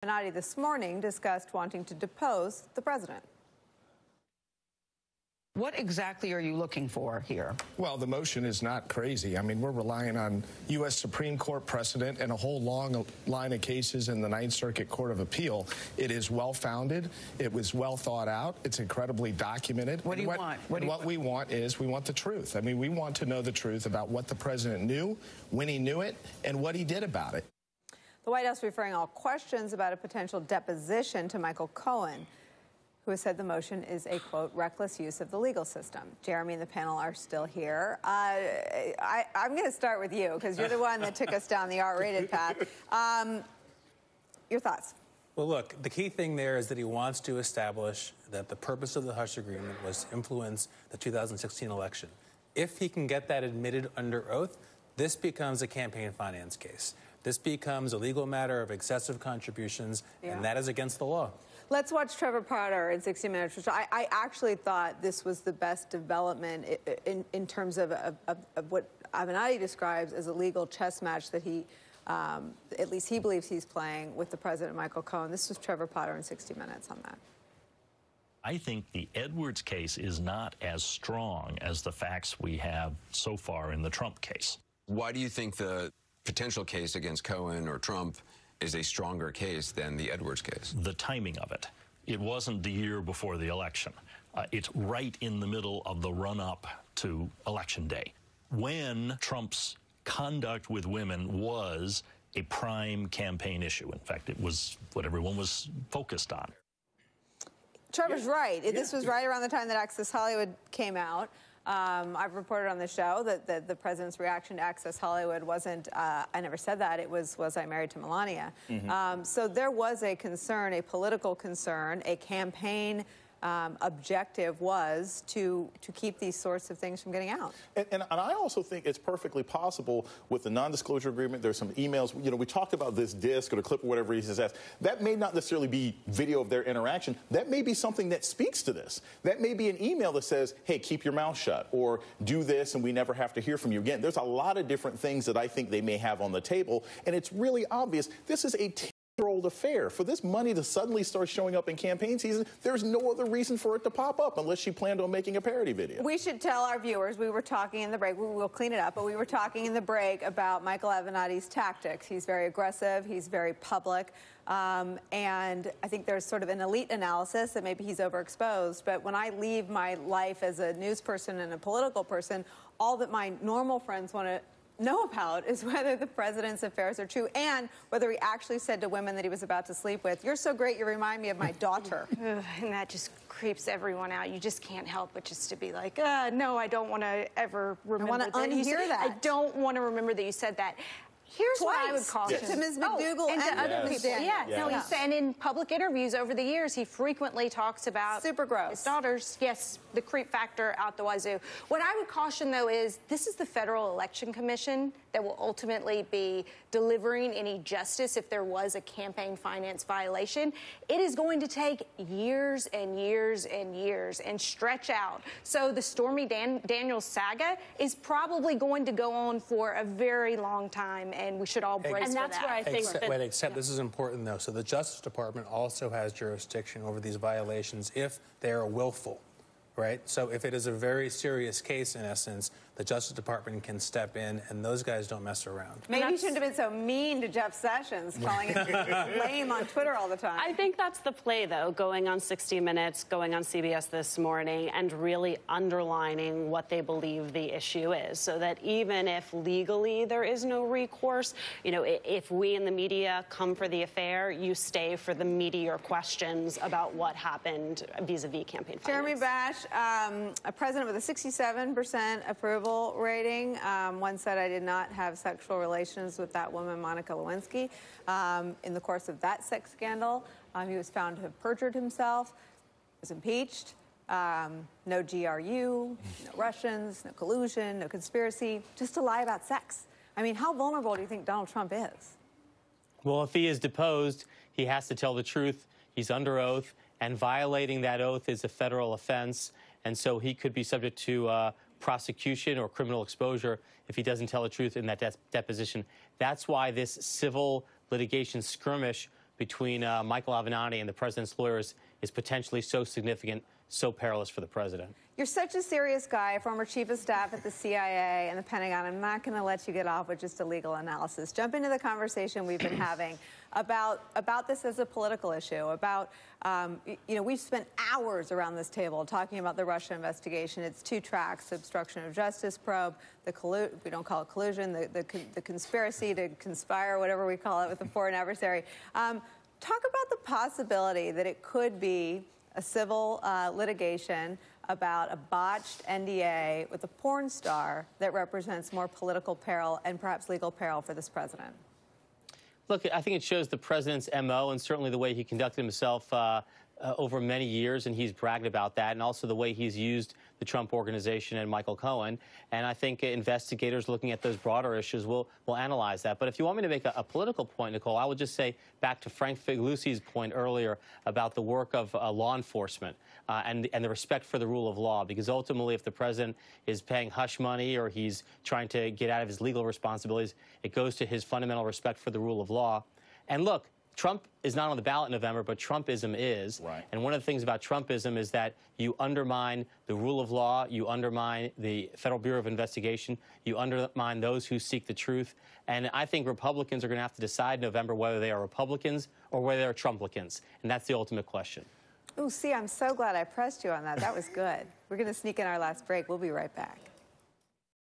Menendez this morning discussed wanting to depose the president. What exactly are you looking for here? Well, the motion is not crazy. I mean, we're relying on U.S. Supreme Court precedent and a whole long line of cases in the Ninth Circuit Court of Appeal. It is well-founded. It was well thought out. It's incredibly documented. What do you want? What we want is we want the truth. I mean, we want to know the truth about what the president knew, when he knew it, and what he did about it. The White House referring all questions about a potential deposition to Michael Cohen, who has said the motion is a, quote, reckless use of the legal system. Jeremy and the panel are still here. I'm going to start with you, because you're the one that took us down the R-rated path. Your thoughts? Well, look, the key thing there is that he wants to establish that the purpose of the hush agreement was to influence the 2016 election. If he can get that admitted under oath, this becomes a campaign finance case. This becomes a legal matter of excessive contributions, and that is against the law. Let's watch Trevor Potter in 60 Minutes, which I actually thought this was the best development in terms of what Avenatti describes as a legal chess match that he, at least he believes he's playing with the president, Michael Cohen. This was Trevor Potter in 60 Minutes on that. I think the Edwards case is not as strong as the facts we have so far in the Trump case. Why do you think the potential case against Cohen or Trump is a stronger case than the Edwards case? The timing of it. It wasn't the year before the election. It's right in the middle of the run-up to Election Day, when Trump's conduct with women was a prime campaign issue. In fact, it was what everyone was focused on. Trevor's right. This was right around the time that Access Hollywood came out. I've reported on the show that the president's reaction to Access Hollywood wasn't, I never said that, it was I married to Melania? So there was a concern, a political concern, a campaign objective was to keep these sorts of things from getting out. And I also think it's perfectly possible with the non-disclosure agreement. There's some emails, you know, we talked about this disc or the clip or whatever he says. That may not necessarily be video of their interaction. That may be something that speaks to this. That may be an email that says, hey, keep your mouth shut, or do this and we never have to hear from you again. There's a lot of different things that I think they may have on the table, and it's really obvious this is a old affair. For this money to suddenly start showing up in campaign season, there's no other reason for it to pop up unless she planned on making a parody video. We should tell our viewers, we were talking in the break, we will clean it up, but we were talking in the break about Michael Avenatti's tactics. He's very aggressive, he's very public, and I think there's sort of an elite analysis that maybe he's overexposed, but when I leave my life as a news person and a political person, all that my normal friends want to know about is whether the president's affairs are true and whether he actually said to women that he was about to sleep with, "You're so great, you remind me of my daughter." And that just creeps everyone out. You just can't help but just to be like, no, I don't want to ever remember that. I want to unhear that. I don't want to remember that you said that. Here's Twice. what I would caution. To Ms. McDougal and to other people. No, he said, and in public interviews over the years, he frequently talks about super gross. His daughters. Yes, the creep factor out the wazoo. What I would caution, though, is this is the Federal Election Commission that will ultimately be delivering any justice if there was a campaign finance violation. It is going to take years and years and years and stretch out. So the Stormy Daniels saga is probably going to go on for a very long time, and we should all brace for that. And that's where I think except this is important, though. So the Justice Department also has jurisdiction over these violations if they are willful, right? So if it is a very serious case, in essence, the Justice Department can step in, and those guys don't mess around. Maybe you shouldn't have been so mean to Jeff Sessions, calling him lame on Twitter all the time. I think that's the play, though, going on 60 Minutes, going on CBS this morning, and really underlining what they believe the issue is, so that even if legally there is no recourse, you know, if we in the media come for the affair, you stay for the meatier questions about what happened vis-a-vis campaign finance. Jeremy Bash, a president with a 67% approval rating. One said, I did not have sexual relations with that woman, Monica Lewinsky. In the course of that sex scandal, he was found to have perjured himself, was impeached. No GRU, no Russians, no collusion, no conspiracy, just to lie about sex. I mean, how vulnerable do you think Donald Trump is? Well, if he is deposed, he has to tell the truth. He's under oath, and violating that oath is a federal offense, and so he could be subject to prosecution or criminal exposure if he doesn't tell the truth in that deposition. That's why this civil litigation skirmish between Michael Avenatti and the president's lawyers is potentially so significant, so perilous for the president. You're such a serious guy, former chief of staff at the CIA and the Pentagon. I'm not going to let you get off with just a legal analysis. Jump into the conversation we've been having about this as a political issue, about, we've spent hours around this table talking about the Russia investigation. It's two tracks: obstruction of justice probe, we don't call it collusion, the conspiracy to conspire, whatever we call it, with a foreign adversary. Talk about the possibility that it could be a civil litigation about a botched NDA with a porn star that represents more political peril and perhaps legal peril for this president. Look, I think it shows the president's MO and certainly the way he conducted himself over many years, and he's bragged about that, and also the way he's used the Trump Organization and Michael Cohen. And I think investigators looking at those broader issues will analyze that. But if you want me to make a political point, Nicolle, I would just say back to Frank Figliussi's point earlier about the work of law enforcement and the respect for the rule of law, because ultimately if the president is paying hush money or he's trying to get out of his legal responsibilities, it goes to his fundamental respect for the rule of law. And look, Trump is not on the ballot in November, but Trumpism is. Right. And one of the things about Trumpism is that you undermine the rule of law, you undermine the Federal Bureau of Investigation, you undermine those who seek the truth. And I think Republicans are going to have to decide in November whether they are Republicans or whether they're Trumplicans. And that's the ultimate question. Oh, see, I'm so glad I pressed you on that. That was good. We're going to sneak in our last break. We'll be right back.